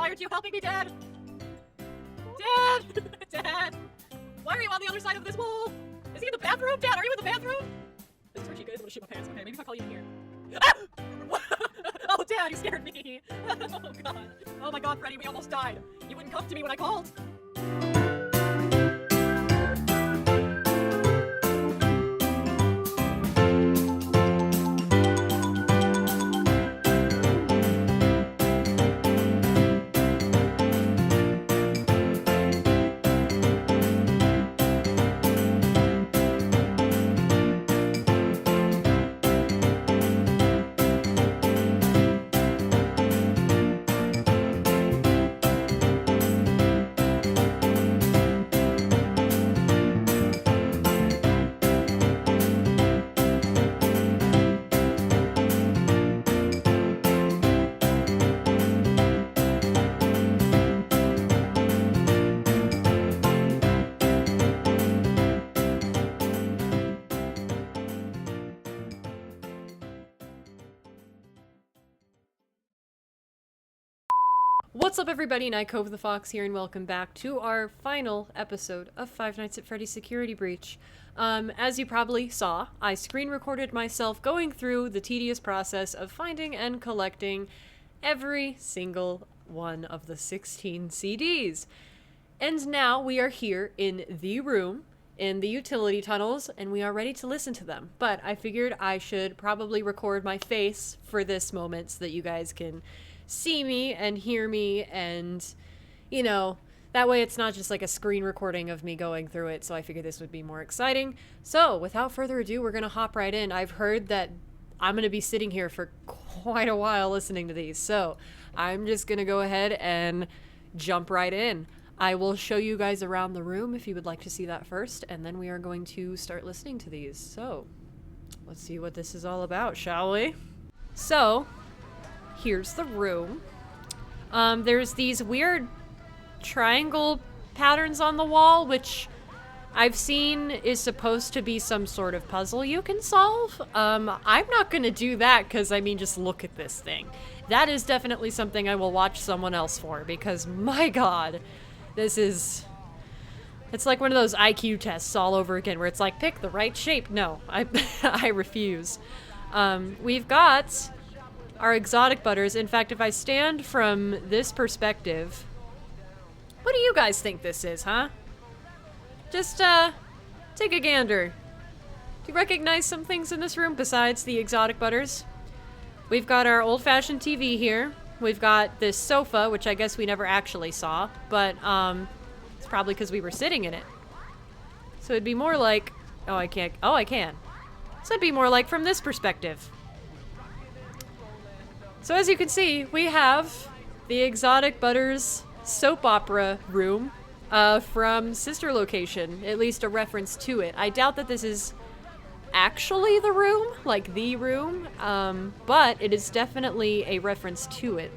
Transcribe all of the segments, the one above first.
aren't you helping me, Dad? Dad! Dad! Why are you on the other side of this wall? Is he in the bathroom? Dad, are you in the bathroom? This is where she goes. I'm gonna shit my pants. Okay, maybe if I call you in here. Ah! Oh, Dad, you scared me. Oh, God. Oh, my God, Freddy, we almost died. You wouldn't come to me when I called. What's up, everybody? Nycove the Fox here, and welcome back to our final episode of Five Nights at Freddy's Security Breach. As you probably saw, I screen recorded myself going through the tedious process of finding and collecting every single one of the 16 CDs. And now we are here in the room, in the utility tunnels, and we are ready to listen to them. But I figured I should probably record my face for this moment so that you guys can see me and hear me, and you know, that way it's not just like a screen recording of me going through it. So I figured this would be more exciting. So without further ado, we're gonna hop right in. I've heard that I'm gonna be sitting here for quite a while listening to these, so I'm just gonna go ahead and jump right in. I will show you guys around the room if you would like to see that first, and then we are going to start listening to these. So let's see what this is all about, shall we? So here's the room. There's these weird triangle patterns on the wall, which I've seen is supposed to be some sort of puzzle you can solve. I'm not gonna do that because, I mean, just look at this thing. That is definitely something I will watch someone else for, because my God, it's like one of those IQ tests all over again where it's like, pick the right shape. No, I refuse. We've got our exotic butters. In fact, if I stand from this perspective, what do you guys think this is, huh? Just, take a gander. Do you recognize some things in this room besides the exotic butters? We've got our old-fashioned TV here. We've got this sofa, which I guess we never actually saw, but, it's probably because we were sitting in it. So it'd be more like, oh, I can't, oh, I can. So it'd be more like from this perspective. So as you can see, we have the Exotic Butters soap opera room from Sister Location, at least a reference to it. I doubt that this is actually the room, like the room, but it is definitely a reference to it.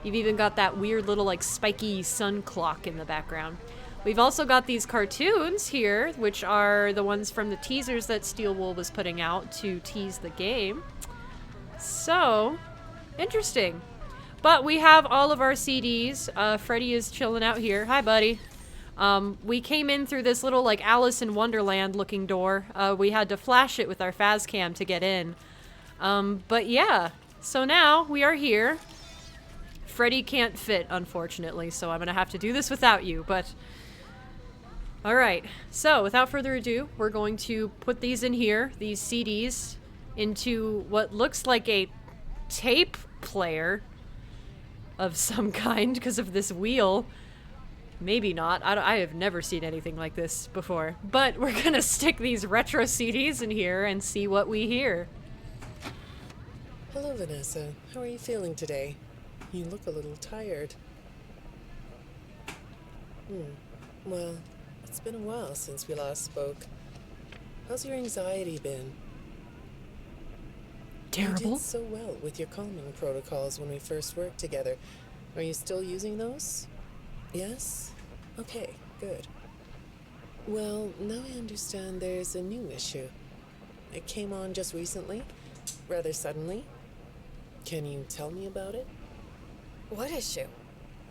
You've even got that weird little like spiky sun clock in the background. We've also got these cartoons here, which are the ones from the teasers that Steel Wool was putting out to tease the game. So interesting. But we have all of our CDs. Freddy is chilling out here. Hi, buddy. We came in through this little, like, Alice in Wonderland looking door. We had to flash it with our Faz cam to get in. But yeah, so now we are here. Freddy can't fit, unfortunately, so I'm gonna have to do this without you, but alright. So, without further ado, we're going to put these in here, these CDs, into what looks like a tape player of some kind because of this wheel. Maybe not. I have never seen anything like this before. But we're gonna stick these retro CDs in here and see what we hear. Hello, Vanessa. How are you feeling today? You look a little tired. Well, it's been a while since we last spoke. How's your anxiety been? Terrible. You did so well with your calming protocols when we first worked together. Are you still using those? Yes? Okay, good. Well, now I understand there's a new issue. It came on just recently, rather suddenly. Can you tell me about it? What issue?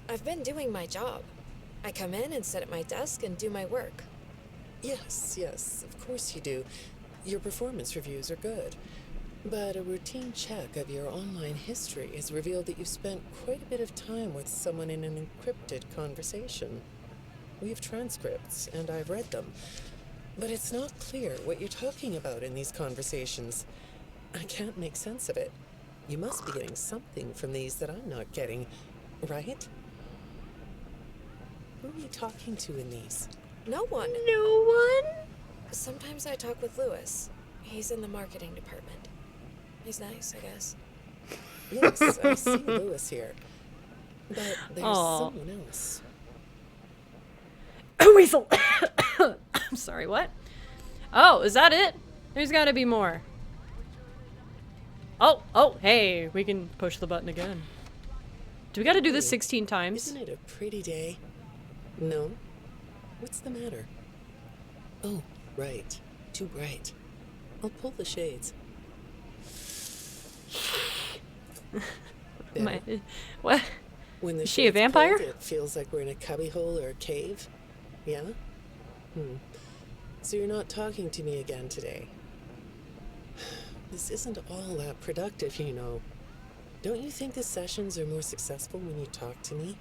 I've been doing my job. I come in and sit at my desk and do my work. Yes, of course you do. Your performance reviews are good. But a routine check of your online history has revealed that you've spent quite a bit of time with someone in an encrypted conversation. We have transcripts, and I've read them. But it's not clear what you're talking about in these conversations. I can't make sense of it. You must be getting something from these that I'm not getting, right? Who are you talking to in these? No one. No one? Sometimes I talk with Lewis. He's in the marketing department. He's nice, I guess. Yes, I see Lewis here. But there's Aw. someone else. Weasel! I'm sorry, what? Oh, is that it? There's gotta be more. Oh, hey, we can push the button again. Do we gotta do this 16 times? Isn't it a pretty day? No? What's the matter? Oh, right. Too bright. I'll pull the shades. What? When the Is she a shades vampire? pulled, it feels like we're in a cubbyhole or a cave. Yeah? So you're not talking to me again today. This isn't all that productive, you know. Don't you think the sessions are more successful when you talk to me?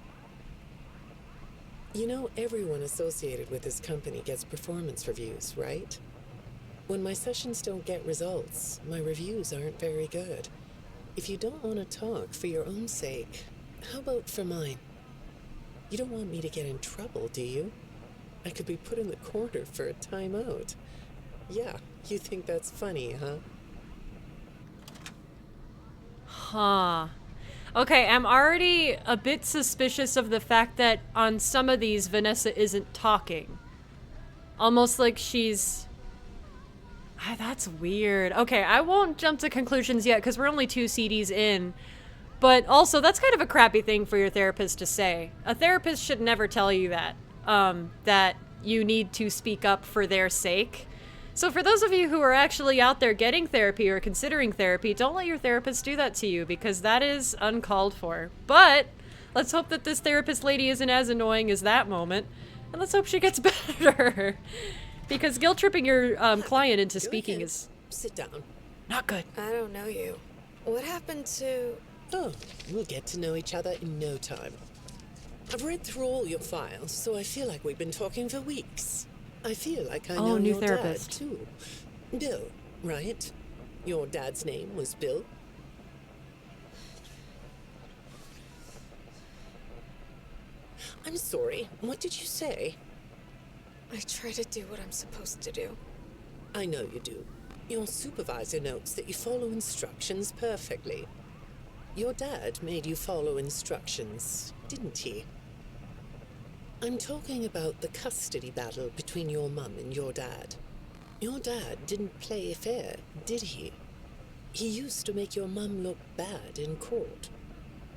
You know, everyone associated with this company gets performance reviews, right? When my sessions don't get results, my reviews aren't very good. If you don't want to talk for your own sake, how about for mine? You don't want me to get in trouble, do you? I could be put in the corner for a timeout. Yeah, you think that's funny, huh? Huh. Okay, I'm already a bit suspicious of the fact that on some of these, Vanessa isn't talking. Almost like she's... that's weird. Okay, I won't jump to conclusions yet because we're only 2 CDs in. But also, that's kind of a crappy thing for your therapist to say. A therapist should never tell you that. That you need to speak up for their sake. So for those of you who are actually out there getting therapy or considering therapy, don't let your therapist do that to you because that is uncalled for. But let's hope that this therapist lady isn't as annoying as that moment. And let's hope she gets better. Because guilt tripping your client into speaking is Sit down. not good. I don't know you. What happened to... Oh, we'll get to know each other in no time. I've read through all your files, so I feel like we've been talking for weeks. I feel like I know new your therapist. dad, too. Bill, right? Your dad's name was Bill? I'm sorry, what did you say? I try to do what I'm supposed to do. I know you do. Your supervisor notes that you follow instructions perfectly. Your dad made you follow instructions, didn't he? I'm talking about the custody battle between your mum and your dad. Your dad didn't play fair, did he? He used to make your mum look bad in court.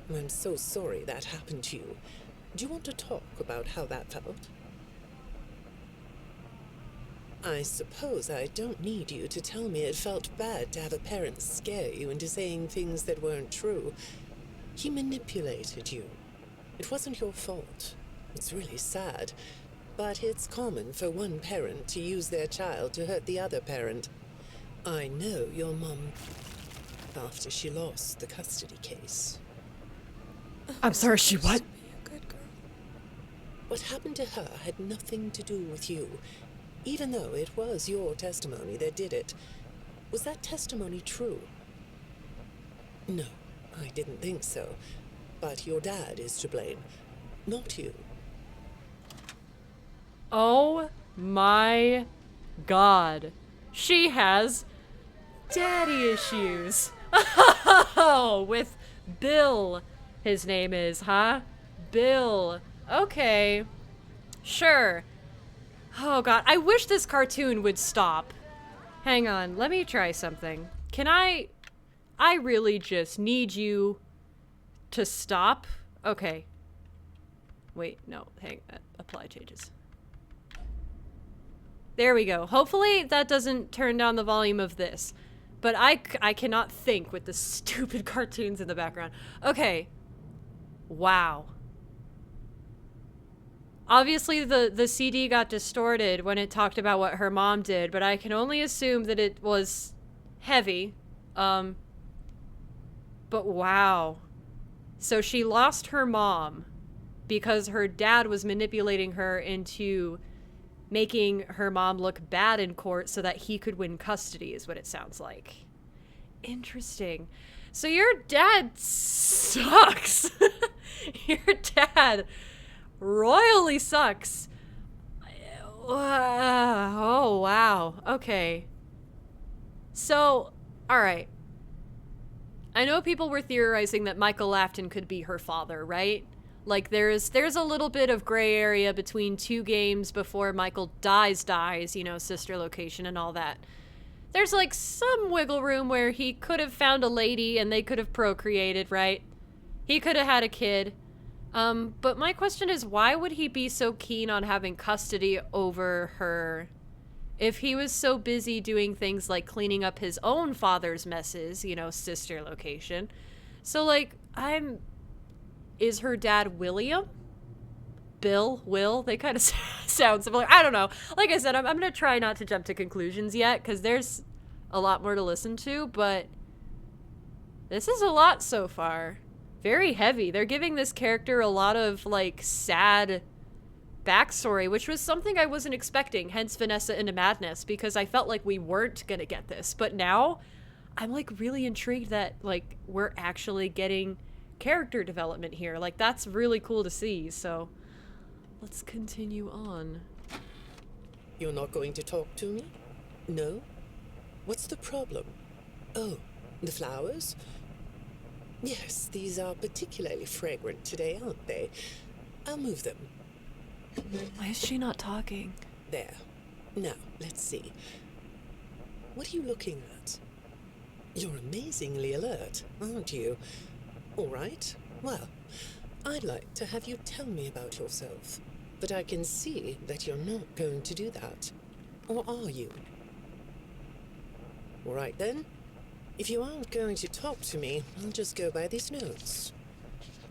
I'm so sorry that happened to you. Do you want to talk about how that felt? I suppose I don't need you to tell me it felt bad to have a parent scare you into saying things that weren't true. He manipulated you. It wasn't your fault. It's really sad, but it's common for one parent to use their child to hurt the other parent. I know your mum after she lost the custody case. I'm sorry, she what? Be a good girl. What happened to her had nothing to do with you, even though it was your testimony that did it. Was that testimony true? No, I didn't think so. But your dad is to blame, not you. Oh my god. She has daddy issues. Oh, with Bill. His name is, huh? Bill. Okay. Sure. Oh god, I wish this cartoon would stop. Hang on, let me try something. Can I really just need you to stop? Okay. Wait, no, hang on. Apply changes. There we go. Hopefully that doesn't turn down the volume of this. But I cannot think with the stupid cartoons in the background. Okay. Wow. Obviously, the CD got distorted when it talked about what her mom did, but I can only assume that it was heavy. But wow. So she lost her mom because her dad was manipulating her into making her mom look bad in court so that he could win custody, is what it sounds like. Interesting. So your dad sucks. Your dad royally sucks. Oh, wow. Okay. So, alright. I know people were theorizing that Michael Lafton could be her father, right? Like, there's a little bit of gray area between 2 games before Michael dies, you know, sister location and all that. There's, like, some wiggle room where he could have found a lady and they could have procreated, right? He could have had a kid. But my question is, why would he be so keen on having custody over her if he was so busy doing things like cleaning up his own father's messes, you know, sister location? So, like, is her dad William? Bill? Will? They kind of sound similar. I don't know. Like I said, I'm going to try not to jump to conclusions yet, because there's a lot more to listen to, but this is a lot so far. Very heavy. They're giving this character a lot of, like, sad backstory, which was something I wasn't expecting, hence Vanessa into Madness, because I felt like we weren't going to get this. But now, I'm, like, really intrigued that, like, we're actually getting character development here. Like, that's really cool to see, so let's continue on. You're not going to talk to me? No? What's the problem? Oh, the flowers? Yes, these are particularly fragrant today, aren't they? I'll move them. Why is she not talking? There. Now, let's see. What are you looking at? You're amazingly alert, aren't you? All right. Well, I'd like to have you tell me about yourself. But I can see that you're not going to do that. Or are you? All right, then. If you aren't going to talk to me, I'll just go by these notes.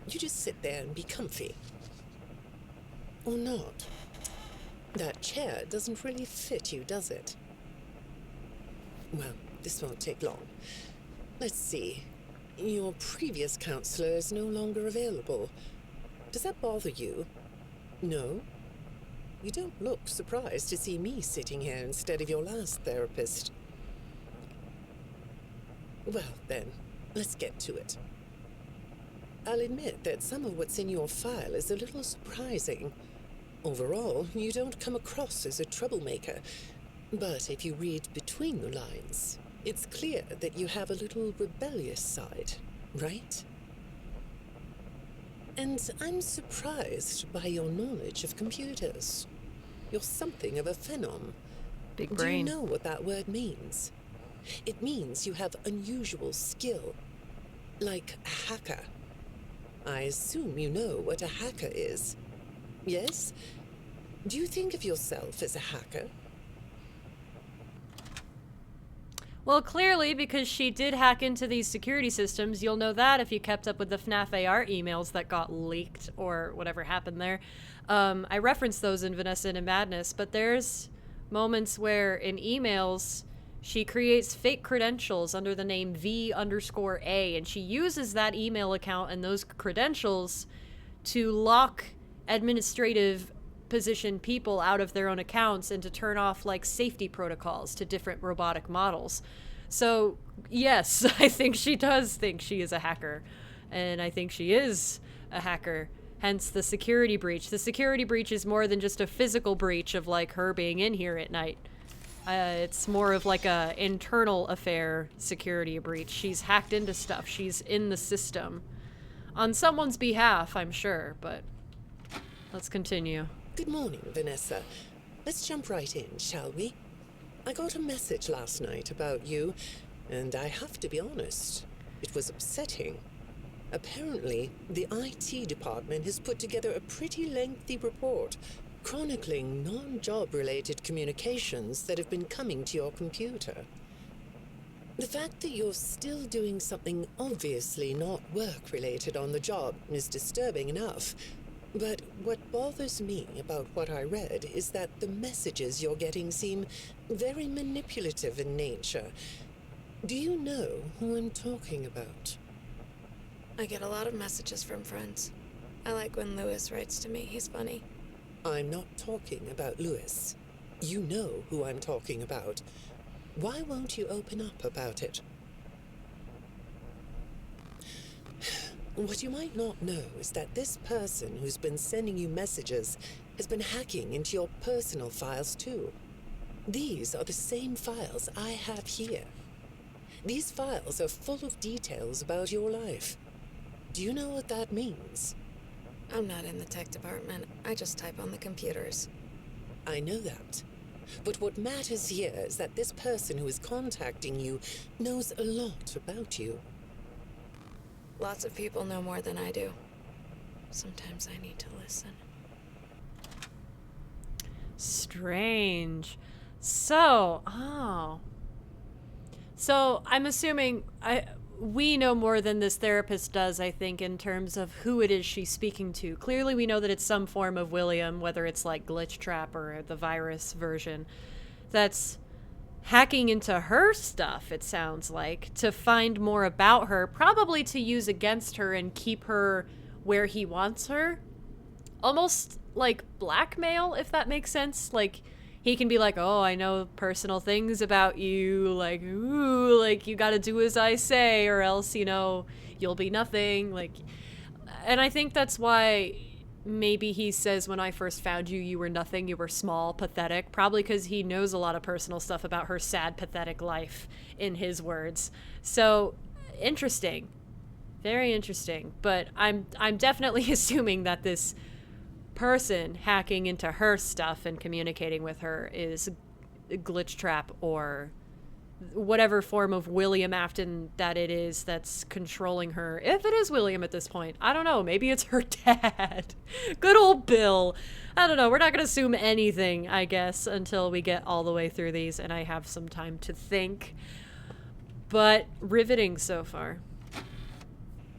You just sit there and be comfy. Or not. That chair doesn't really fit you, does it? Well, this won't take long. Let's see. Your previous counselor is no longer available. Does that bother you? No? You don't look surprised to see me sitting here instead of your last therapist. Well, then, let's get to it. I'll admit that some of what's in your file is a little surprising. Overall, you don't come across as a troublemaker. But if you read between the lines, it's clear that you have a little rebellious side, right? And I'm surprised by your knowledge of computers. You're something of a phenom. Big Do you brain. know what that word means? It means you have unusual skill. Like a hacker. I assume you know what a hacker is. Yes? Do you think of yourself as a hacker? Well, clearly, because she did hack into these security systems, you'll know that if you kept up with the FNAF AR emails that got leaked or whatever happened there. I referenced those in Vanessa into Madness, but there's moments where in emails she creates fake credentials under the name V_A, and she uses that email account and those credentials to lock administrative position people out of their own accounts and to turn off like safety protocols to different robotic models. So yes, I think she does think she is a hacker, and I think she is a hacker, hence the security breach. The security breach is more than just a physical breach of like her being in here at night. It's more of like a internal affair security breach. She's hacked into stuff. She's in the system on someone's behalf, I'm sure, but let's continue. Good morning, Vanessa. Let's jump right in, shall we? I got a message last night about you, and I have to be honest, it was upsetting. Apparently, the IT department has put together a pretty lengthy report chronicling non-job-related communications that have been coming to your computer. The fact that you're still doing something obviously not work-related on the job is disturbing enough, But what bothers me about what I read is that the messages you're getting seem very manipulative in nature. Do you know who I'm talking about? I get a lot of messages from friends. I like when Lewis writes to me. He's funny. I'm not talking about Lewis. You know who I'm talking about. Why won't you open up about it? What you might not know is that this person who's been sending you messages has been hacking into your personal files too. These are the same files I have here. These files are full of details about your life. Do you know what that means? I'm not in the tech department. I just type on the computers. I know that. But what matters here is that this person who is contacting you knows a lot about you. Lots of people know more than I do. Sometimes I need to listen. Strange. So I'm assuming we know more than this therapist does, I think, in terms of who it is she's speaking to. Clearly we know that it's some form of William, whether it's like Glitch Trap or the virus version, that's hacking into her stuff, it sounds like, to find more about her, probably to use against her and keep her where he wants her. Almost like blackmail, if that makes sense. Like, he can be like, oh, I know personal things about you, like, ooh, like, you gotta do as I say, or else, you know, you'll be nothing, like, and I think that's why maybe he says, when I first found you, you were nothing, you were small, pathetic, probably because he knows a lot of personal stuff about her sad, pathetic life, in his words. So, interesting. Very interesting. But I'm definitely assuming that this person hacking into her stuff and communicating with her is a Glitch Trap or whatever form of William Afton that it is that's controlling her. If it is William at this point, I don't know. Maybe it's her dad. Good old Bill. I don't know. We're not going to assume anything, I guess, until we get all the way through these and I have some time to think. But riveting so far.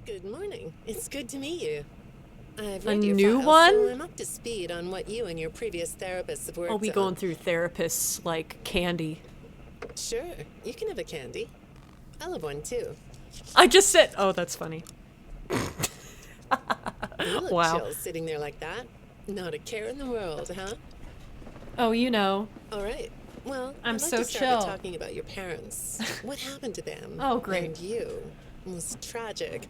Good morning. It's good to meet you. I've A read your new file, one? so I'm up to speed on what you and your previous therapists have worked I'll be on. going through therapists like candy. Sure, you can have a candy. I'll have one too. I just said, oh, that's funny. You look Wow. chill sitting there like that. Not a care in the world, huh? Oh, you know. All right. Well, I'm I'd like so to start chill. by talking about your parents. What happened to them? Oh, great. And you. It was tragic.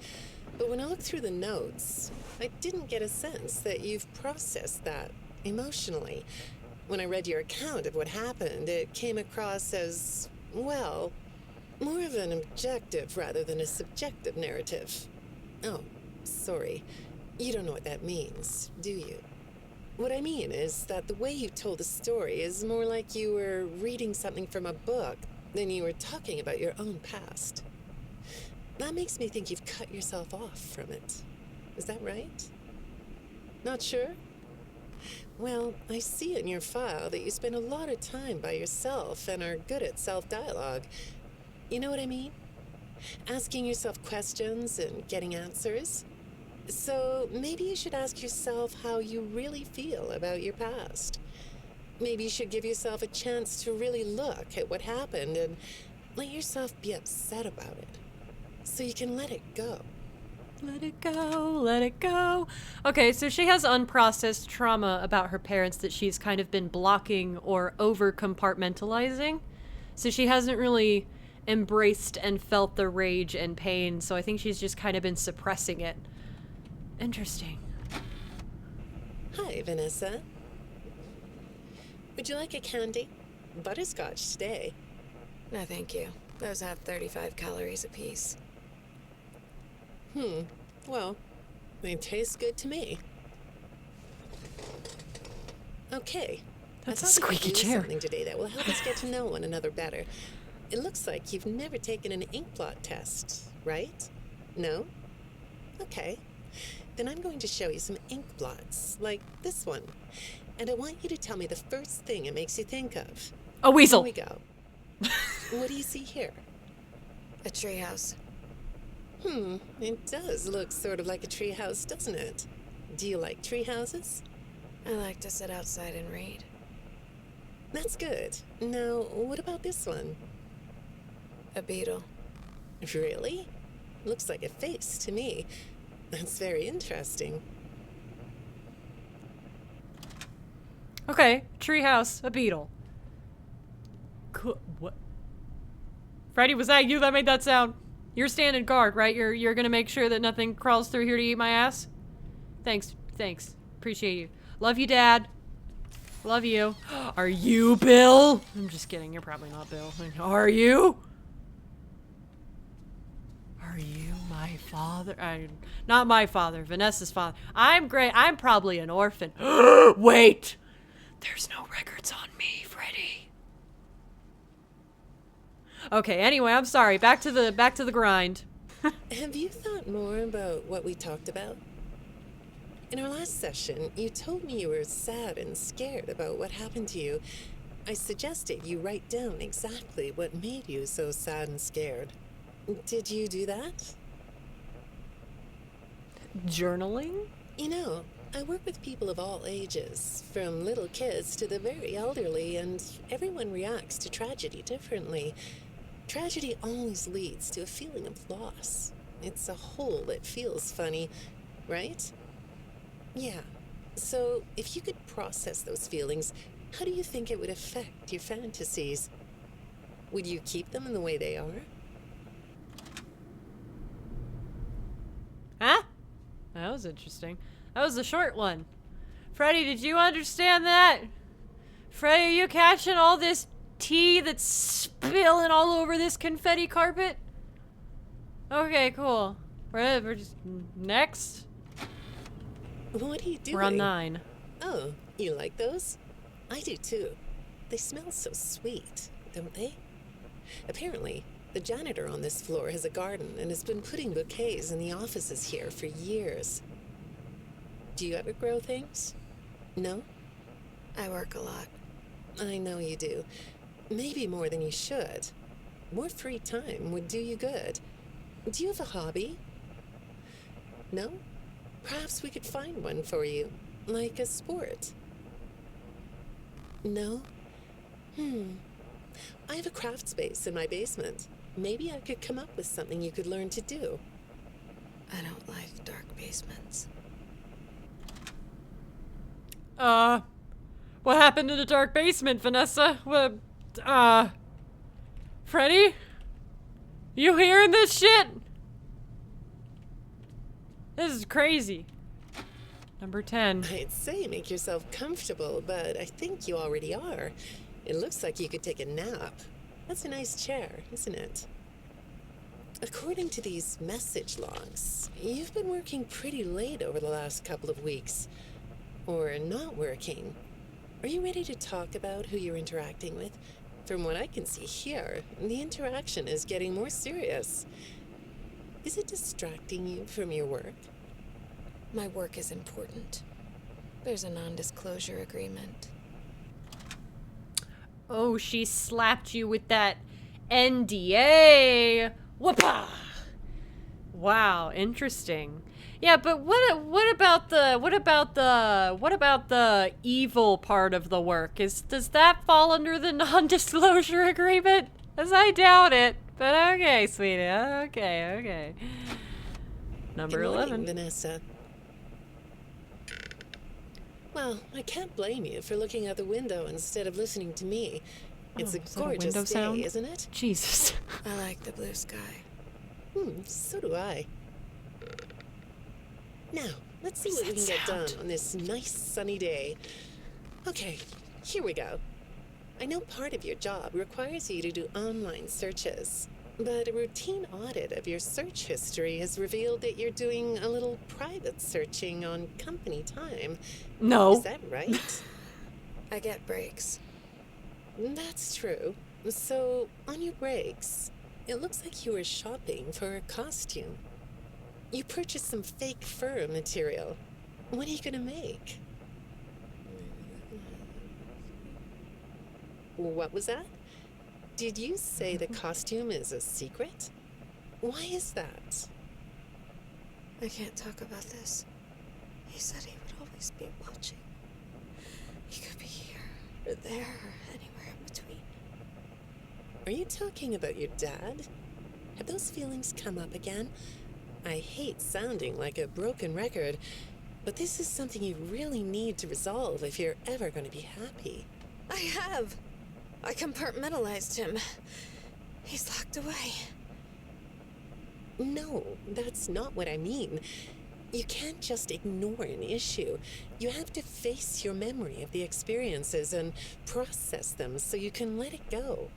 But when I looked through the notes, I didn't get a sense that you've processed that emotionally. When I read your account of what happened, it came across as, well, more of an objective rather than a subjective narrative. Oh, sorry. You don't know what that means, do you? What I mean is that the way you told the story is more like you were reading something from a book than you were talking about your own past. That makes me think you've cut yourself off from it. Is that right? Not sure? Well, I see in your file that you spend a lot of time by yourself and are good at self-dialogue. You know what I mean? Asking yourself questions and getting answers. So maybe you should ask yourself how you really feel about your past. Maybe you should give yourself a chance to really look at what happened and let yourself be upset about it. So you can let it go. Let it go, let it go. Okay, so she has unprocessed trauma about her parents that she's kind of been blocking or over compartmentalizing. So she hasn't really embraced and felt the rage and pain, so I think she's just kind of been suppressing it. Interesting. Hi, Vanessa. Would you like a candy? Butterscotch today. No, thank you. Those have 35 calories apiece. Well, they taste good to me. Okay. That's I a thought we squeaky could do chair. something today that will help us get to know one another better. It looks like you've never taken an ink blot test, right? No? Okay. Then I'm going to show you some ink blots, like this one. And I want you to tell me the first thing it makes you think of. A weasel. Here we go. What do you see here? A treehouse. It does look sort of like a treehouse, doesn't it? Do you like tree houses? I like to sit outside and read. That's good. Now, what about this one? A beetle. Really? Looks like a face to me. That's very interesting. Okay, treehouse, a beetle. What? Freddy, was that you that made that sound? You're standing guard, right? You're gonna make sure that nothing crawls through here to eat my ass? Thanks. Appreciate you. Love you, Dad. Love you. Are you Bill? I'm just kidding. You're probably not Bill. Are you? Are you my father? Not my father. Vanessa's father. I'm great. I'm probably an orphan. Wait! There's no records on me, Freddy. Okay, anyway, I'm sorry. Back to the grind. Have you thought more about what we talked about? In our last session, you told me you were sad and scared about what happened to you. I suggested you write down exactly what made you so sad and scared. Did you do that? Journaling? You know, I work with people of all ages, from little kids to the very elderly, and everyone reacts to tragedy differently. Tragedy always leads to a feeling of loss. It's a hole that feels funny, right? Yeah. So, if you could process those feelings, how do you think it would affect your fantasies? Would you keep them in the way they are? Huh? That was interesting. That was a short one. Freddy, did you understand that? Freddy, are you catching all this tea that's spilling all over this confetti carpet? Okay, cool. We're just next. What are you doing? We're on 9. Oh, you like those? I do too. They smell so sweet, don't they? Apparently, the janitor on this floor has a garden and has been putting bouquets in the offices here for years. Do you ever grow things? No? I work a lot. I know you do. Maybe more than you should. More free time would do you good. Do you have a hobby? No? Perhaps we could find one for you, like a sport. No? I have a craft space in my basement. Maybe I could come up with something you could learn to do. I don't like dark basements. What happened in the dark basement, Vanessa? Freddy? You hearing this shit? This is crazy. Number 10. I'd say make yourself comfortable, but I think you already are. It looks like you could take a nap. That's a nice chair, isn't it? According to these message logs, you've been working pretty late over the last couple of weeks. Or not working. Are you ready to talk about who you're interacting with? From what I can see here, the interaction is getting more serious. Is it distracting you from your work? My work is important. There's a non-disclosure agreement. Oh, she slapped you with that NDA. Whoopah! Wow, interesting. Yeah, but what about the evil part of the work? Does that fall under the non-disclosure agreement? As I doubt it. But okay, sweetie. Okay. Number Good morning, 11. Vanessa. Well, I can't blame you for looking out the window instead of listening to me. It's Is a that a gorgeous window day, sound? isn't it? Jesus. I like the blue sky. So do I. Now, let's see What's what we can that get done sound? on this nice sunny day. Okay, here we go. I know part of your job requires you to do online searches, but a routine audit of your search history has revealed that you're doing a little private searching on company time. No. Is that right? I get breaks. That's true. So, on your breaks, it looks like you were shopping for a costume. You purchased some fake fur material. What are you gonna make? What was that? Did you say the costume is a secret? Why is that? I can't talk about this. He said he would always be watching. He could be here, or there, or anywhere in between. Are you talking about your dad? Have those feelings come up again? I hate sounding like a broken record, but this is something you really need to resolve if you're ever going to be happy. I have. I compartmentalized him. He's locked away. No, that's not what I mean. You can't just ignore an issue. You have to face your memory of the experiences and process them so you can let it go.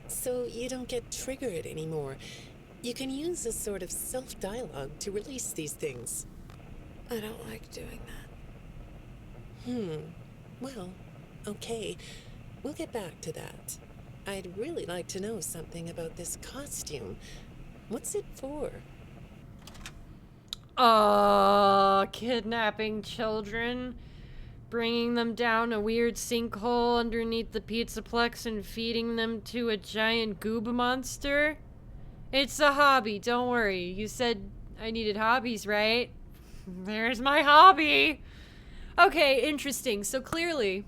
So you don't get triggered anymore. You can use a sort of self-dialogue to release these things. I don't like doing that. Well, okay. We'll get back to that. I'd really like to know something about this costume. What's it for? Kidnapping children, bringing them down a weird sinkhole underneath the Pizzaplex and feeding them to a giant goob monster? It's a hobby, don't worry. You said I needed hobbies, right? There's my hobby! Okay, interesting. So clearly,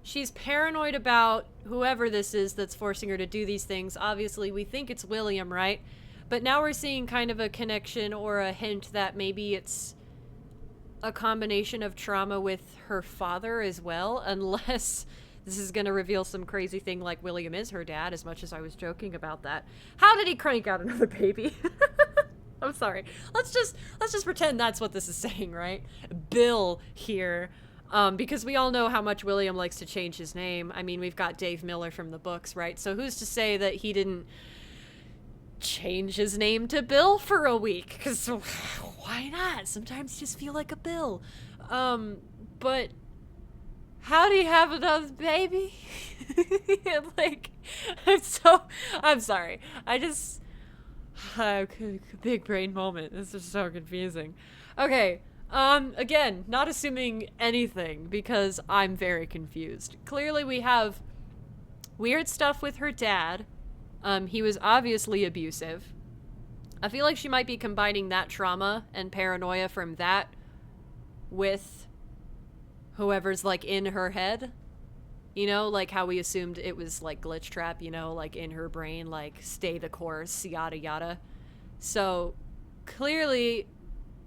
she's paranoid about whoever this is that's forcing her to do these things. Obviously, we think it's William, right? But now we're seeing kind of a connection or a hint that maybe it's a combination of trauma with her father as well, unless this is going to reveal some crazy thing like William is her dad, as much as I was joking about that. How did he crank out another baby? I'm sorry. Let's just pretend that's what this is saying, right? Bill here. Because we all know how much William likes to change his name. I mean, we've got Dave Miller from the books, right? So who's to say that he didn't change his name to Bill for a week? Because why not? Sometimes you just feel like a Bill. But how do you have another baby? Like, I'm sorry. Big brain moment. This is so confusing. Okay. Again, not assuming anything because I'm very confused. Clearly we have weird stuff with her dad. He was obviously abusive. I feel like she might be combining that trauma and paranoia from that with whoever's like in her head. You know, like how we assumed it was like glitch trap, you know, like in her brain, like stay the course, yada yada. So clearly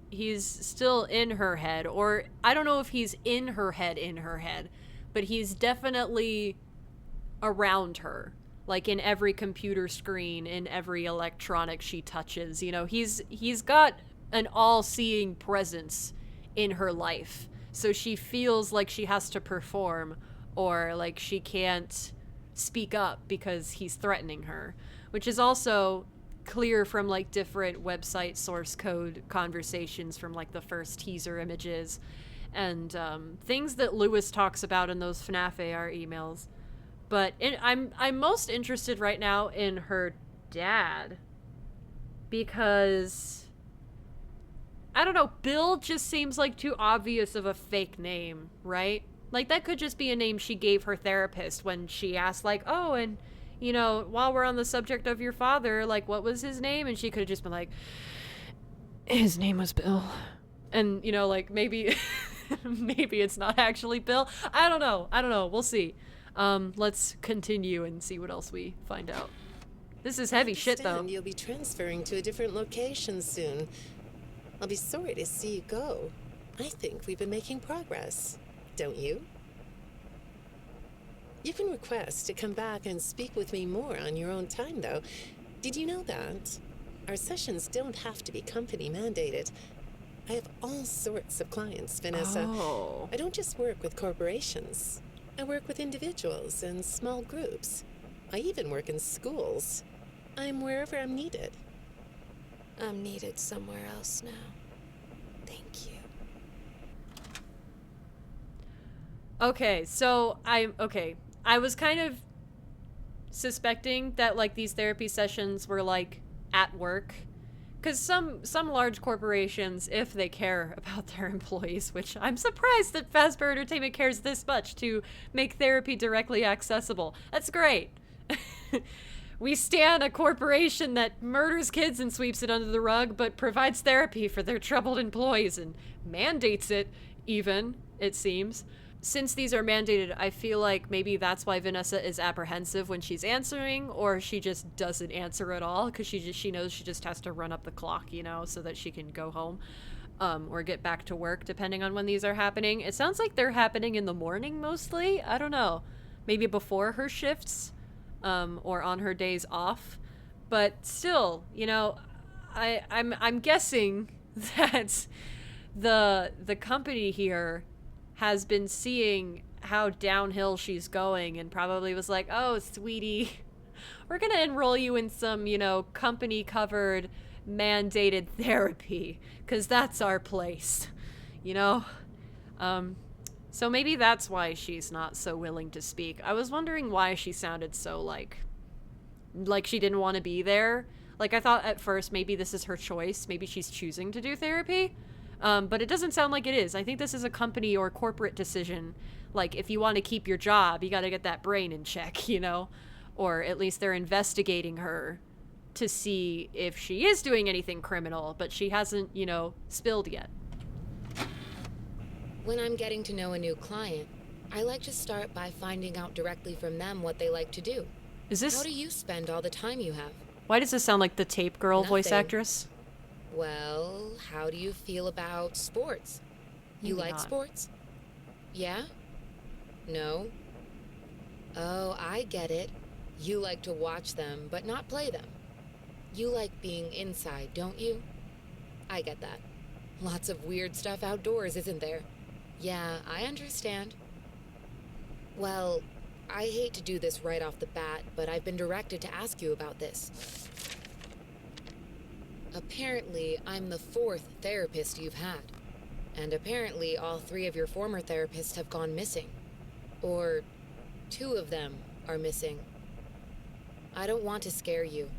he's still in her head, or I don't know if he's in her head, but he's definitely around her, like in every computer screen, in every electronic she touches. You know, he's got an all-seeing presence in her life, so she feels like she has to perform, or like she can't speak up because he's threatening her, which is also clear from like different website source code conversations from like the first teaser images and things that Lewis talks about in those FNAF AR emails. But I'm most interested right now in her dad because I don't know, Bill just seems like too obvious of a fake name, right? Like that could just be a name she gave her therapist when she asked like, oh, and you know, while we're on the subject of your father, like, what was his name? And she could have just been like, his name was Bill. And, you know, like, maybe, maybe it's not actually Bill. I don't know. We'll see. Let's continue and see what else we find out. This is heavy shit, though. You'll be transferring to a different location soon. I'll be sorry to see you go. I think we've been making progress. Don't you? You can request to come back and speak with me more on your own time, though. Did you know that? Our sessions don't have to be company mandated. I have all sorts of clients, Vanessa. Oh. I don't just work with corporations. I work with individuals and small groups. I even work in schools. I'm wherever I'm needed. I'm needed somewhere else now. Thank you. Okay, so I was kind of suspecting that like these therapy sessions were like at work, because some large corporations, if they care about their employees, which I'm surprised that Fazbear Entertainment cares this much to make therapy directly accessible. That's great. We stand a corporation that murders kids and sweeps it under the rug, but provides therapy for their troubled employees and mandates it, even, it seems. Since these are mandated, I feel like maybe that's why Vanessa is apprehensive when she's answering, or she just doesn't answer at all, because she knows she just has to run up the clock, so that she can go home. Or get back to work, depending on when these are happening. It sounds like they're happening in the morning, mostly. I don't know. Maybe before her shifts. Or on her days off, but still, I'm guessing that the company here has been seeing how downhill she's going and probably was like, oh, sweetie, we're gonna enroll you in some, company covered mandated therapy, because that's our place, So maybe that's why she's not so willing to speak. I was wondering why she sounded so like she didn't want to be there. Like, I thought at first maybe this is her choice. Maybe she's choosing to do therapy. But it doesn't sound like it is. I think this is a company or corporate decision. Like, if you want to keep your job, you got to get that brain in check, Or at least they're investigating her to see if she is doing anything criminal, but she hasn't, spilled yet. When I'm getting to know a new client, I like to start by finding out directly from them what they like to do. Is this... How do you spend all the time you have? Why does this sound like the Tape Girl voice actress? Well, how do you feel about sports? You Maybe like not. sports? Yeah? No? Oh, I get it. You like to watch them, but not play them. You like being inside, don't you? I get that. Lots of weird stuff outdoors, isn't there? Yeah, I understand. Well, I hate to do this right off the bat, but I've been directed to ask you about this. Apparently, I'm the 4th therapist you've had. And apparently, all 3 of your former therapists have gone missing. Or 2 of them are missing. I don't want to scare you,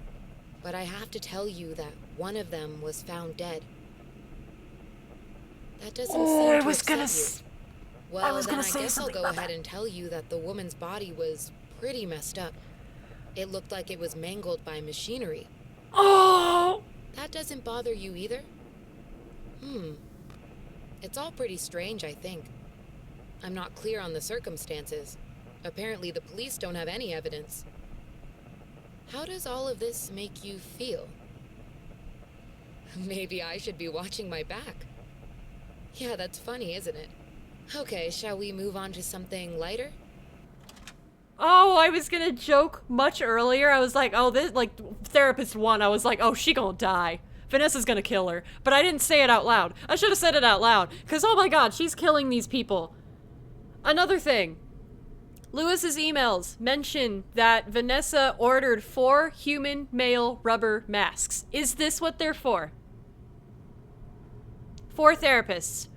but I have to tell you that one of them was found dead. That doesn't seem to upset you. Well, I guess I'll go ahead and tell you that the woman's body was pretty messed up. It looked like it was mangled by machinery. Oh! That doesn't bother you either? It's all pretty strange, I think. I'm not clear on the circumstances. Apparently the police don't have any evidence. How does all of this make you feel? Maybe I should be watching my back. Yeah, that's funny, isn't it? Okay, shall we move on to something lighter? Oh, I was gonna joke much earlier. I was like, oh, this, therapist 1, I was like, oh, she gonna die. Vanessa's gonna kill her. But I didn't say it out loud. I should have said it out loud. Because, oh my god, she's killing these people. Another thing. Lewis's emails mention that Vanessa ordered 4 human male rubber masks. Is this what they're for? 4 therapists.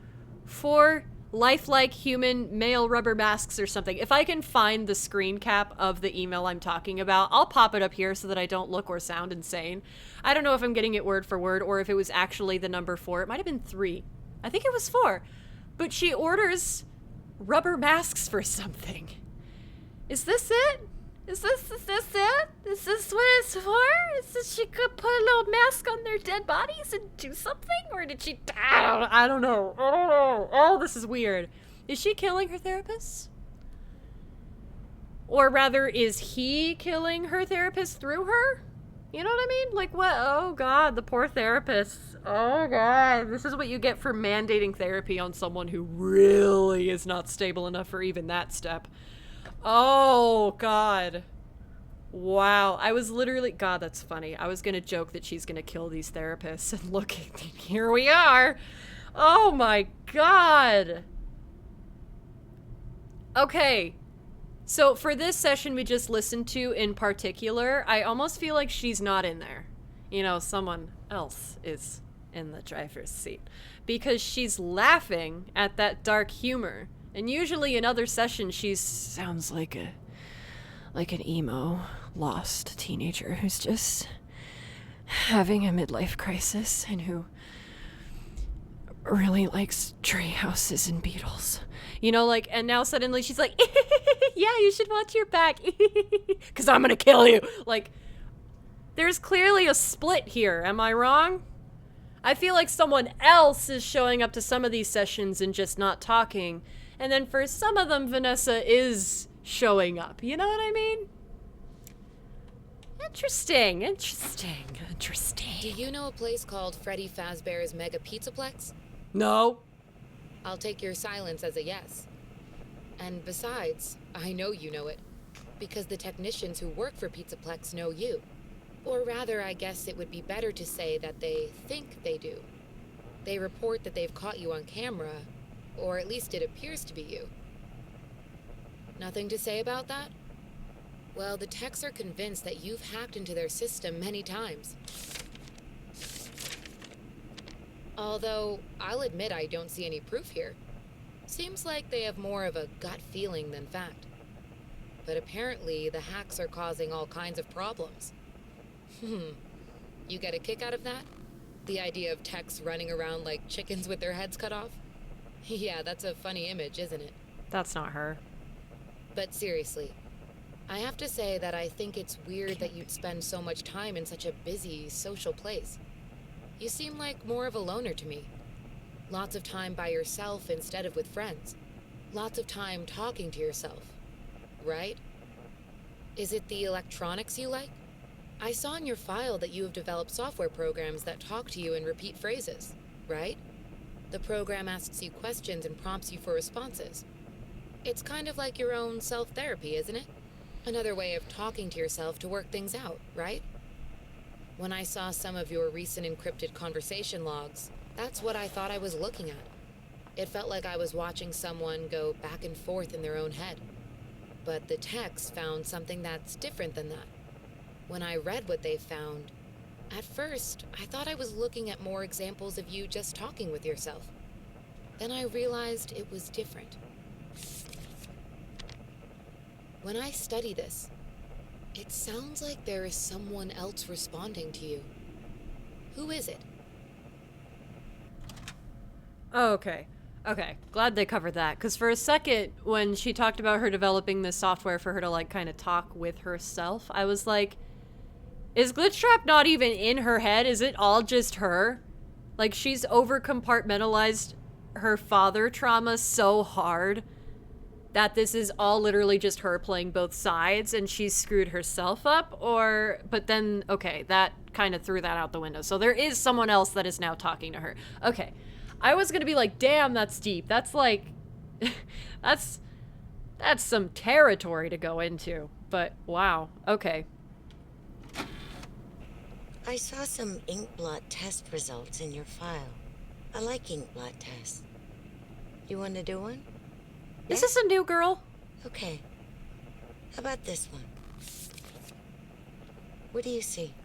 4 lifelike human male rubber masks or something. If I can find the screen cap of the email I'm talking about, I'll pop it up here so that I don't look or sound insane. I don't know if I'm getting it word for word or if it was actually the number 4. It might have been 3. I think it was 4. But she orders rubber masks for something. Is this it? Is this it? Is this what it's for? Is this she could put a little mask on their dead bodies and do something? Or did she... I don't know. Oh, this is weird. Is she killing her therapist? Or rather, is he killing her therapist through her? You know what I mean? Like, what? Oh, God, the poor therapist. Oh, God. This is what you get for mandating therapy on someone who really is not stable enough for even that step. Oh, God. Wow. I was literally... God, that's funny. I was gonna joke that she's gonna kill these therapists, and look, here we are. Oh, my God. Okay. So for this session we just listened to in particular, I almost feel like she's not in there. You know, someone else is in the driver's seat. Because she's laughing at that dark humor. And usually in other sessions she sounds like an emo, lost teenager who's just having a midlife crisis and who really likes tree houses and beetles. You know, like, and now suddenly she's like, yeah, you should watch your back, because I'm gonna kill you. Like, There's clearly a split here, am I wrong? I feel like someone else is showing up to some of these sessions and just not talking. And then for some of them, Vanessa is showing up. You know what I mean? Interesting. Do you know a place called Freddy Fazbear's Mega Pizzaplex? No. I'll take your silence as a yes. And besides, I know you know it, because the technicians who work for Pizzaplex know you. Or rather, I guess it would be better to say that they think they do. They report that they've caught you on camera, or at least it appears to be you. Nothing to say about that? Well, the techs are convinced that you've hacked into their system many times. Although, I'll admit I don't see any proof here. Seems like they have more of a gut feeling than fact. But apparently, the hacks are causing all kinds of problems. You get a kick out of that? The idea of techs running around like chickens with their heads cut off? Yeah, that's a funny image, isn't it? That's not her. But seriously, I have to say that I think it's weird that you'd spend so much time in such a busy, social place. You seem like more of a loner to me. Lots of time by yourself instead of with friends. Lots of time talking to yourself. Right? Is it the electronics you like? I saw in your file that you have developed software programs that talk to you in repeat phrases, right? The program asks you questions and prompts you for responses. It's kind of like your own self-therapy, isn't it? Another way of talking to yourself to work things out, right? When I saw some of your recent encrypted conversation logs, that's what I thought I was looking at. It felt like I was watching someone go back and forth in their own head. But the techs found something that's different than that. When I read what they found, at first, I thought I was looking at more examples of you just talking with yourself. Then I realized it was different. When I study this, it sounds like there is someone else responding to you. Who is it? Oh, okay. Okay, glad they covered that. Because for a second, when she talked about her developing this software for her to, like, kind of talk with herself, I was like, is Glitchtrap not even in her head? Is it all just her? Like, she's over-compartmentalized her father trauma so hard that this is all literally just her playing both sides and she's screwed herself up? Or, but then, okay, that kind of threw that out the window. So there is someone else that is now talking to her. Okay. I was gonna be like, damn, that's deep. That's like, that's some territory to go into. But wow, okay. I saw some ink blot test results in your file. I like ink blot tests. You want to do one? Is this a new girl? Okay. How about this one? What do you see?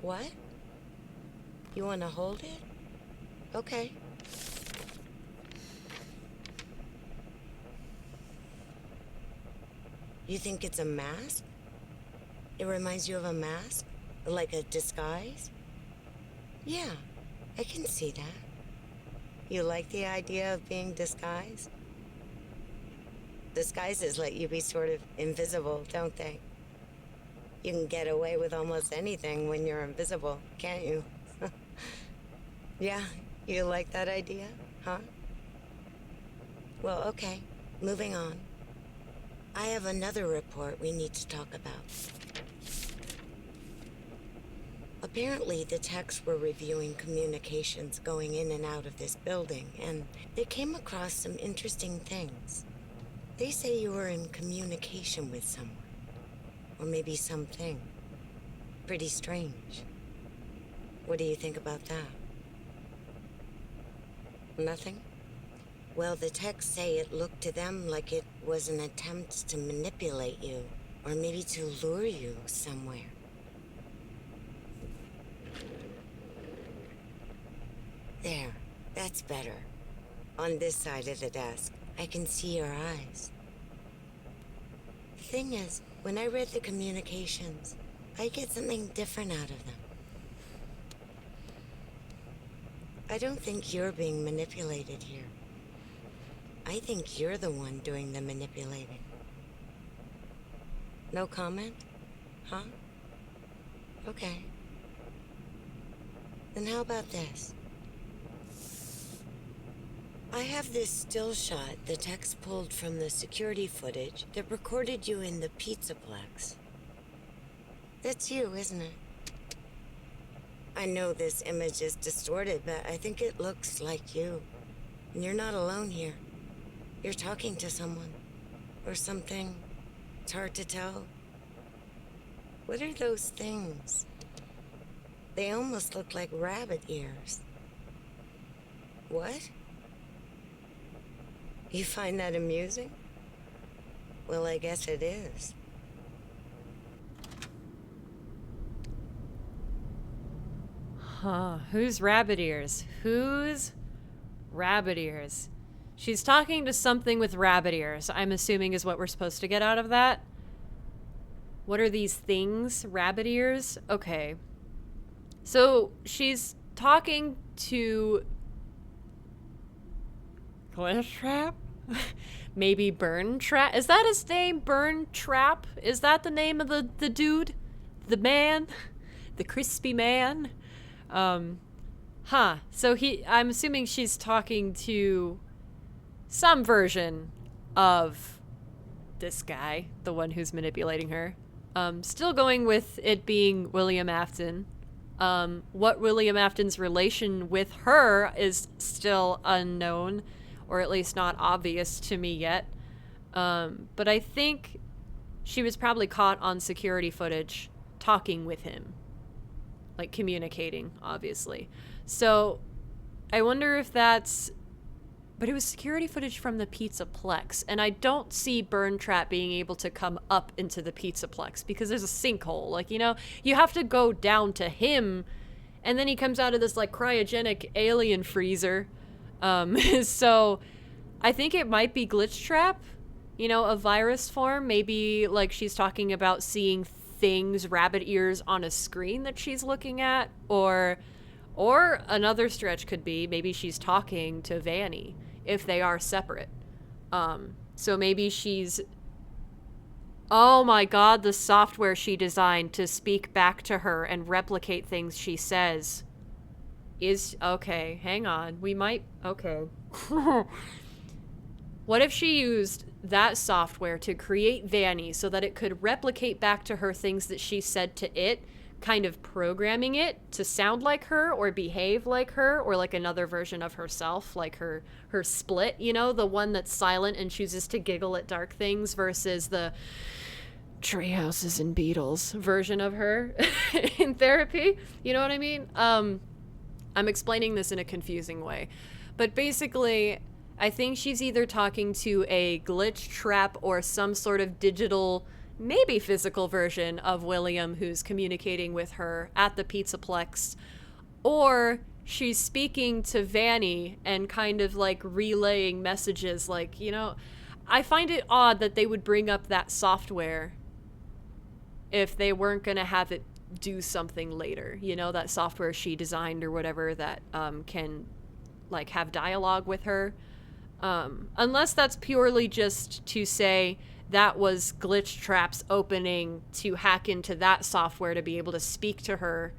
What? You want to hold it? Okay. You think it's a mask? It reminds you of a mask? Like a disguise? Yeah, I can see that. You like the idea of being disguised? Disguises let you be sort of invisible, don't they? You can get away with almost anything when you're invisible, can't you? Yeah, you like that idea, huh? Well, okay, moving on. I have another report we need to talk about. Apparently, the techs were reviewing communications going in and out of this building, and they came across some interesting things. They say you were in communication with someone, or maybe something. Pretty strange. What do you think about that? Nothing? Well, the techs say it looked to them like it was an attempt to manipulate you, or maybe to lure you somewhere. There, that's better. On this side of the desk, I can see your eyes. The thing is, when I read the communications, I get something different out of them. I don't think you're being manipulated here. I think you're the one doing the manipulating. No comment? Huh? Okay. Then how about this? I have this still shot the techs pulled from the security footage that recorded you in the Pizzaplex. That's you, isn't it? I know this image is distorted, but I think it looks like you. And you're not alone here. You're talking to someone. Or something. It's hard to tell. What are those things? They almost look like rabbit ears. What? You find that amusing? Well, I guess it is. Huh. Who's rabbit ears? Who's rabbit ears? She's talking to something with rabbit ears, I'm assuming is what we're supposed to get out of that. What are these things? Rabbit ears? Okay. So she's talking to Glitch Trap? Maybe Burn Trap? Is that his name? Burn Trap? Is that the name of the dude? The man? The crispy man? So I'm assuming she's talking to some version of this guy, the one who's manipulating her. Still going with it being William Afton. What William Afton's relation with her is still unknown, or at least not obvious to me yet. But I think she was probably caught on security footage talking with him. Like communicating, obviously. So I wonder if that's... But it was security footage from the Pizzaplex, and I don't see Burn Trap being able to come up into the Pizzaplex because there's a sinkhole. Like, you know, you have to go down to him, and then he comes out of this, like, cryogenic alien freezer. So I think it might be Glitch Trap, you know, a virus form. Maybe, like, she's talking about seeing things, rabbit ears on a screen that she's looking at, or another stretch could be maybe she's talking to Vanny if they are separate. So maybe she's... Oh my god, the software she designed to speak back to her and replicate things she says is... Okay, hang on. We might... Okay. What if she used that software to create Vanny so that it could replicate back to her things that she said to it, kind of programming it to sound like her or behave like her, or like another version of herself, like her split, you know, the one that's silent and chooses to giggle at dark things versus the treehouses and beetles version of her in therapy. You know what I mean? I'm explaining this in a confusing way. But basically, I think she's either talking to a Glitch Trap or some sort of digital, maybe physical version of William who's communicating with her at the Pizzaplex, or she's speaking to Vanny and kind of like relaying messages. Like, you know, I find it odd that they would bring up that software if they weren't going to have it do something later. You know, that software she designed or whatever that can like have dialogue with her. Unless that's purely just to say that was Glitch Trap's opening to hack into that software to be able to speak to her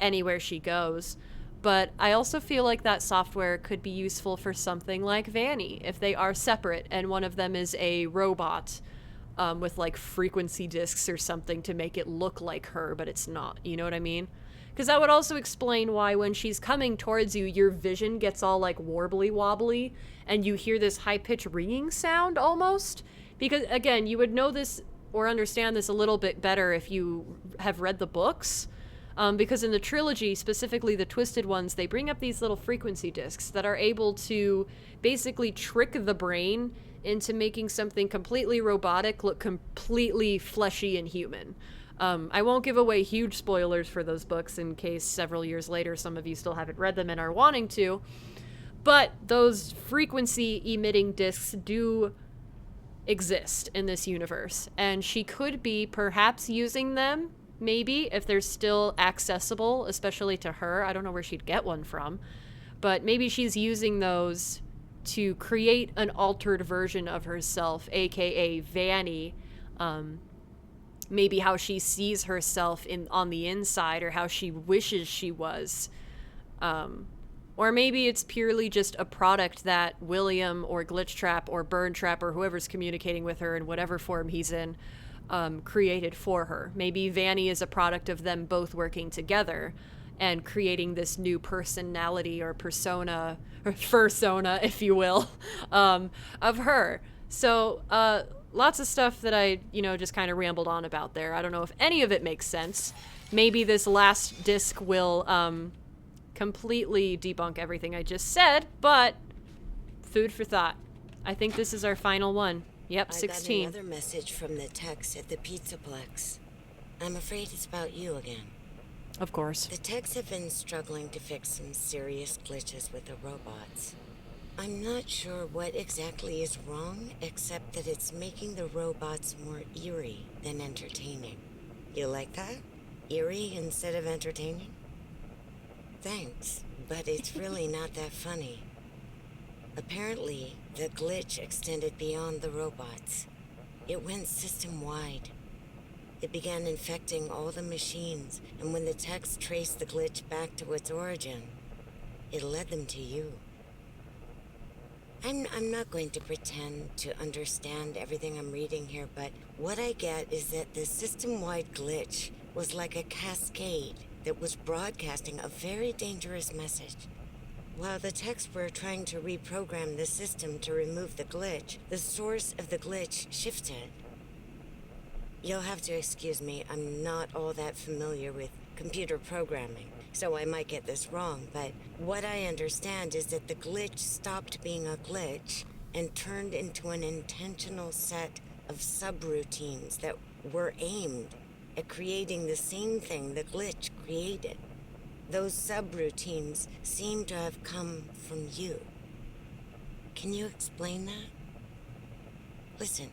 anywhere she goes. But I also feel like that software could be useful for something like Vanny if they are separate and one of them is a robot with like frequency discs or something to make it look like her, but it's not. You know what I mean? Because that would also explain why when she's coming towards you, your vision gets all like warbly wobbly and you hear this high-pitched ringing sound almost. Because, again, you would know this or understand this a little bit better if you have read the books. Because in the trilogy, specifically the Twisted ones, they bring up these little frequency discs that are able to basically trick the brain into making something completely robotic look completely fleshy and human. I won't give away huge spoilers for those books in case several years later some of you still haven't read them and are wanting to. But those frequency-emitting discs do exist in this universe, and she could be perhaps using them, maybe, if they're still accessible, especially to her. I don't know where she'd get one from, but maybe she's using those to create an altered version of herself, aka Vanny, maybe how she sees herself on the inside, or how she wishes she was. Or maybe it's purely just a product that William or Glitchtrap or Burntrap or whoever's communicating with her in whatever form he's in created for her. Maybe Vanny is a product of them both working together and creating this new personality or persona, or fursona, if you will, of her. So, lots of stuff that I, just kind of rambled on about there. I don't know if any of it makes sense. Maybe this last disc will completely debunk everything I just said, but food for thought. I think this is our final one. Yep, 16. I got another message from the techs at the Pizzaplex. I'm afraid it's about you again. Of course. The techs have been struggling to fix some serious glitches with the robots. I'm not sure what exactly is wrong, except that it's making the robots more eerie than entertaining. You like that? Eerie instead of entertaining? Thanks, but it's really not that funny. Apparently, the glitch extended beyond the robots. It went system-wide. It began infecting all the machines, and when the techs traced the glitch back to its origin, it led them to you. I'm not going to pretend to understand everything I'm reading here, but what I get is that the system-wide glitch was like a cascade that was broadcasting a very dangerous message. While the techs were trying to reprogram the system to remove the glitch, the source of the glitch shifted. You'll have to excuse me, I'm not all that familiar with computer programming, so I might get this wrong, but what I understand is that the glitch stopped being a glitch and turned into an intentional set of subroutines that were aimed at creating the same thing the glitch created. Those subroutines seem to have come from you. Can you explain that? Listen,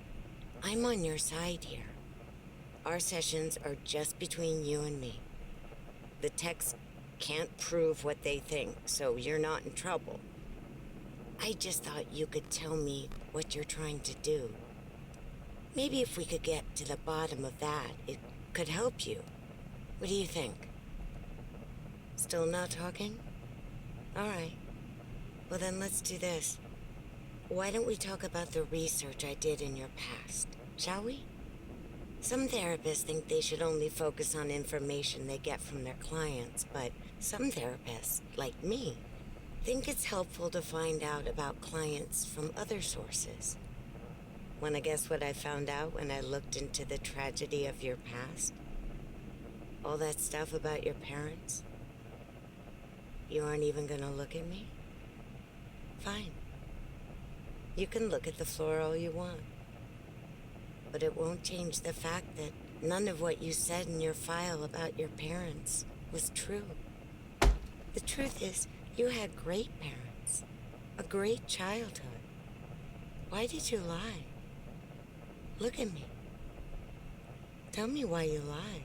I'm on your side here. Our sessions are just between you and me. The techs can't prove what they think, so you're not in trouble. I just thought you could tell me what you're trying to do. Maybe if we could get to the bottom of that, it could help you. What do you think? Still not talking? All right. Well, then let's do this. Why don't we talk about the research I did in your past, shall we? Some therapists think they should only focus on information they get from their clients, but some therapists, like me, think it's helpful to find out about clients from other sources. Want to guess what I found out when I looked into the tragedy of your past? All that stuff about your parents? You aren't even gonna look at me? Fine. You can look at the floor all you want. But it won't change the fact that none of what you said in your file about your parents was true. The truth is, you had great parents, a great childhood. Why did you lie? Look at me. Tell me why you lied.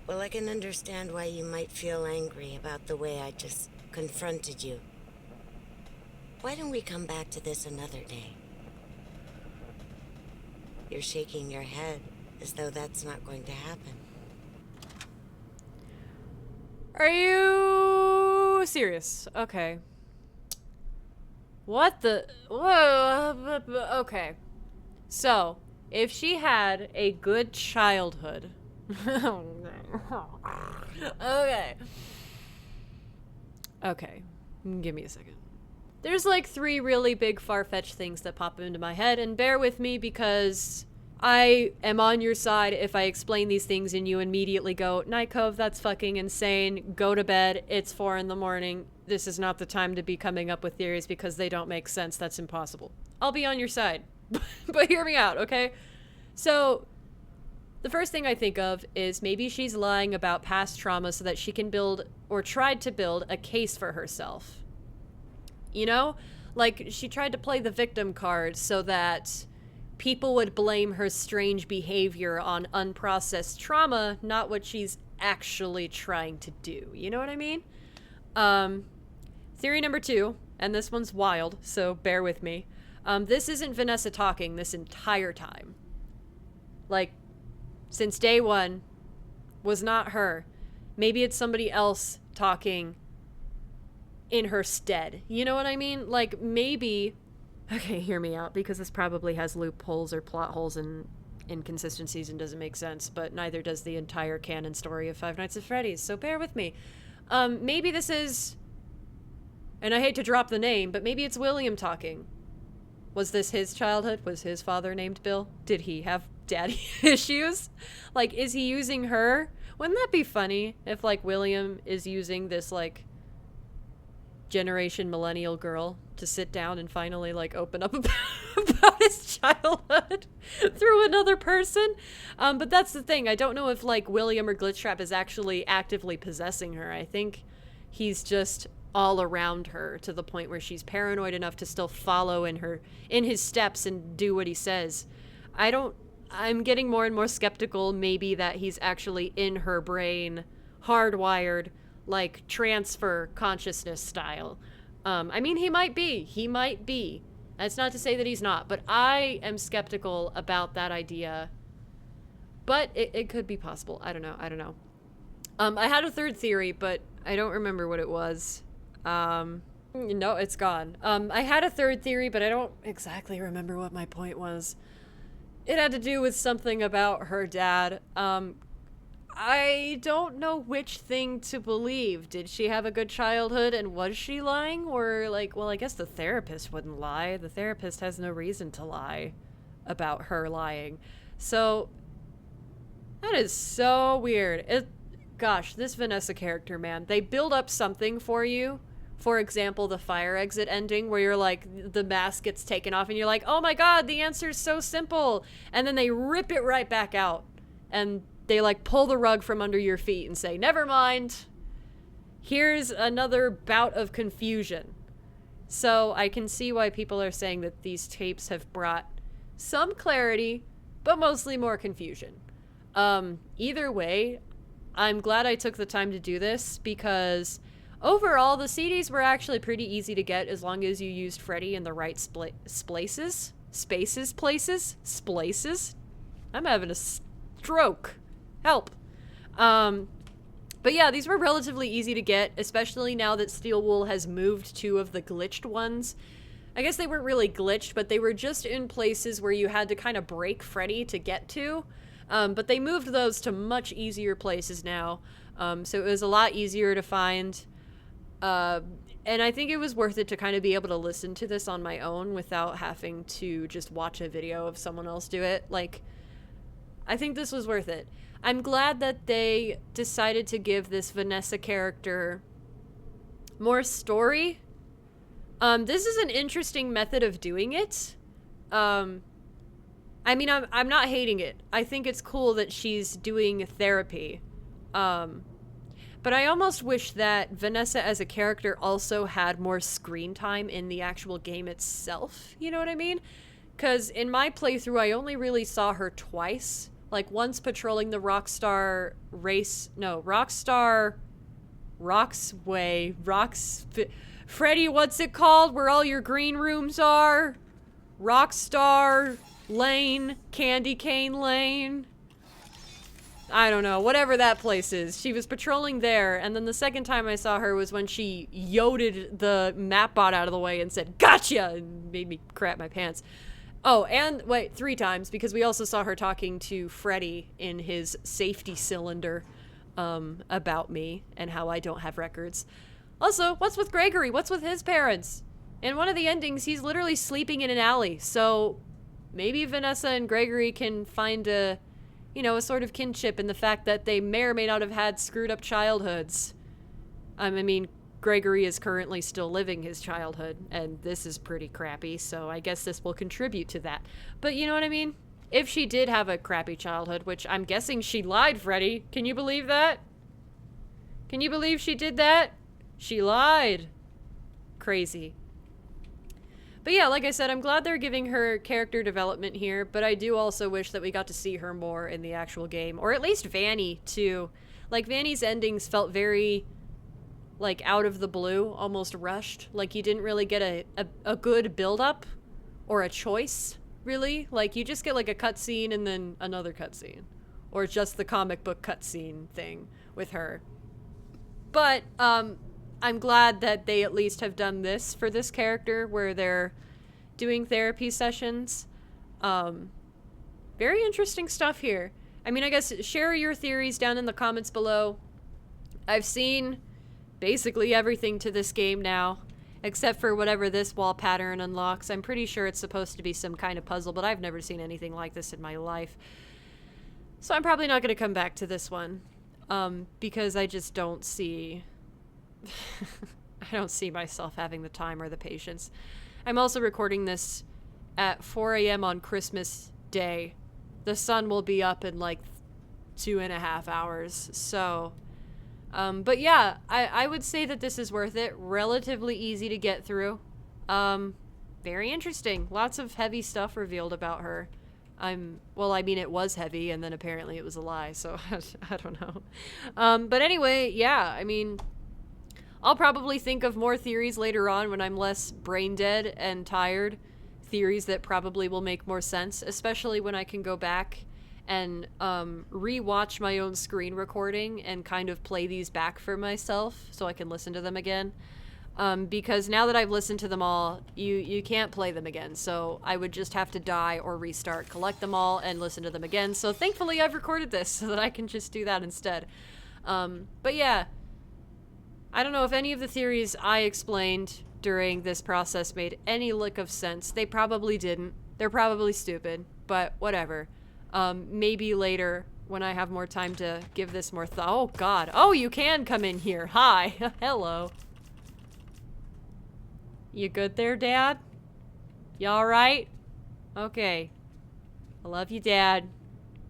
Well, I can understand why you might feel angry about the way I just confronted you. Why don't we come back to this another day? You're shaking your head as though that's not going to happen. Are you serious? Okay. What the... Whoa. Okay. So, if she had a good childhood... Okay. Okay. Give me a second. There's like 3 really big far-fetched things that pop into my head, and bear with me because I am on your side if I explain these things and you immediately go, Night Cove, that's fucking insane. Go to bed. It's 4 a.m. This is not the time to be coming up with theories because they don't make sense. That's impossible. I'll be on your side. But hear me out, okay? So, the first thing I think of is maybe she's lying about past trauma so that she can build, or tried to build, a case for herself. You know? Like, she tried to play the victim card so that people would blame her strange behavior on unprocessed trauma, not what she's actually trying to do. You know what I mean? Theory number 2 and this one's wild, so bear with me. This isn't Vanessa talking this entire time. Like, since day one, was not her. Maybe it's somebody else talking in her stead. You know what I mean? Like, maybe... Okay, hear me out, because this probably has loopholes or plot holes and inconsistencies and doesn't make sense, but neither does the entire canon story of Five Nights at Freddy's, so bear with me. Maybe this is... And I hate to drop the name, but maybe it's William talking. Was this his childhood? Was his father named Bill? Did he have daddy issues? Like, is he using her? Wouldn't that be funny if, like, William is using this, like, generation millennial girl to sit down and finally, like, open up about his childhood through another person? But that's the thing. I don't know if, like, William or Glitchtrap is actually actively possessing her. I think he's just all around her to the point where she's paranoid enough to still follow in his steps and do what he says. I'm getting more and more skeptical maybe that he's actually in her brain, hardwired, like transfer consciousness style. I mean, he might be. That's not to say that he's not, but I am skeptical about that idea. But it could be possible. I don't know. I had a third theory, but I don't remember what it was. No, it's gone. I had a third theory, but I don't exactly remember what my point was. It had to do with something about her dad. I don't know which thing to believe. Did she have a good childhood and was she lying? Or, like, well, I guess the therapist wouldn't lie. The therapist has no reason to lie about her lying. So, that is so weird. Gosh, this Vanessa character, man. They build up something for you. For example, the fire exit ending where you're like, the mask gets taken off and you're like, oh my god, the answer's so simple. And then they rip it right back out. And they like pull the rug from under your feet and say, never mind. Here's another bout of confusion. So I can see why people are saying that these tapes have brought some clarity, but mostly more confusion. Either way, I'm glad I took the time to do this because overall, the CDs were actually pretty easy to get as long as you used Freddy in the right places. I'm having a stroke. Help. But yeah, these were relatively easy to get, especially now that Steel Wool has moved 2 of the glitched ones. I guess they weren't really glitched, but they were just in places where you had to kind of break Freddy to get to. But they moved those to much easier places now. So it was a lot easier to find. And I think it was worth it to kind of be able to listen to this on my own without having to just watch a video of someone else do it. Like, I think this was worth it. I'm glad that they decided to give this Vanessa character more story. This is an interesting method of doing it. I mean, I'm not hating it. I think it's cool that she's doing therapy. But I almost wish that Vanessa as a character also had more screen time in the actual game itself. You know what I mean? Because in my playthrough, I only really saw her twice. Like, once patrolling the Rockstar Freddy, what's it called? Where all your green rooms are? Rockstar Lane, Candy Cane Lane. I don't know, whatever that place is. She was patrolling there, and then the second time I saw her was when she yoted the map bot out of the way and said, gotcha! And made me crap my pants. Oh, and wait, 3 times, because we also saw her talking to Freddy in his safety cylinder about me and how I don't have records. Also, what's with Gregory? What's with his parents? In one of the endings, he's literally sleeping in an alley, so maybe Vanessa and Gregory can find a sort of kinship in the fact that they may or may not have had screwed up childhoods. I mean, Gregory is currently still living his childhood, and this is pretty crappy, so I guess this will contribute to that. But you know what I mean? If she did have a crappy childhood, which I'm guessing she lied, Freddy. Can you believe that? Can you believe she did that? She lied. Crazy. But yeah, like I said, I'm glad they're giving her character development here, but I do also wish that we got to see her more in the actual game. Or at least Vanny, too. Like, Vanny's endings felt very like out of the blue, almost rushed. Like you didn't really get a good build up or a choice, really. Like you just get like a cutscene and then another cutscene, or just the comic book cutscene thing with her. But I'm glad that they at least have done this for this character, where they're doing therapy sessions. Very interesting stuff here. I mean, I guess share your theories down in the comments below. I've seen basically everything to this game now, except for whatever this wall pattern unlocks. I'm pretty sure it's supposed to be some kind of puzzle, but I've never seen anything like this in my life. So I'm probably not going to come back to this one, because I just don't see... I don't see myself having the time or the patience. I'm also recording this at 4 a.m. on Christmas Day. The sun will be up in like 2.5 hours, so... but yeah, I would say that this is worth it. Relatively easy to get through. Very interesting. Lots of heavy stuff revealed about her. Well, I mean, it was heavy, and then apparently it was a lie, so I don't know. But anyway, yeah, I mean, I'll probably think of more theories later on when I'm less brain dead and tired. Theories that probably will make more sense, especially when I can go back and re-watch my own screen recording and kind of play these back for myself so I can listen to them again. Because now that I've listened to them all, you can't play them again, so I would just have to die or restart, collect them all, and listen to them again. So thankfully I've recorded this so that I can just do that instead. But yeah, I don't know if any of the theories I explained during this process made any lick of sense. They probably didn't. They're probably stupid, but whatever. Maybe later when I have more time to give this more thought. Oh god. Oh, you can come in here. Hi. Hello. You good there, Dad? You alright? Okay. I love you, Dad.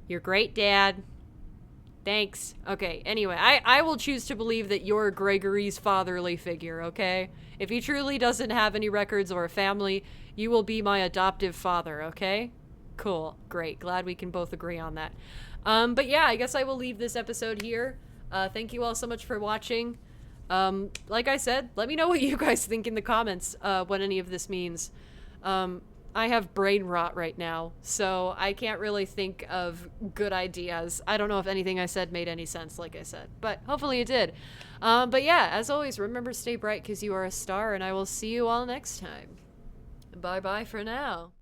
You're great, Dad. Thanks. Okay, anyway, I will choose to believe that you're Gregory's fatherly figure, okay? If he truly doesn't have any records or a family, you will be my adoptive father, okay? Cool. Great. Glad we can both agree on that. But yeah, I guess I will leave this episode here. Thank you all so much for watching. Like I said, let me know what you guys think in the comments, what any of this means. I have brain rot right now, so I can't really think of good ideas. I don't know if anything I said made any sense, like I said, but hopefully it did. But yeah, as always, remember, stay bright because you are a star, and I will see you all next time. Bye-bye for now.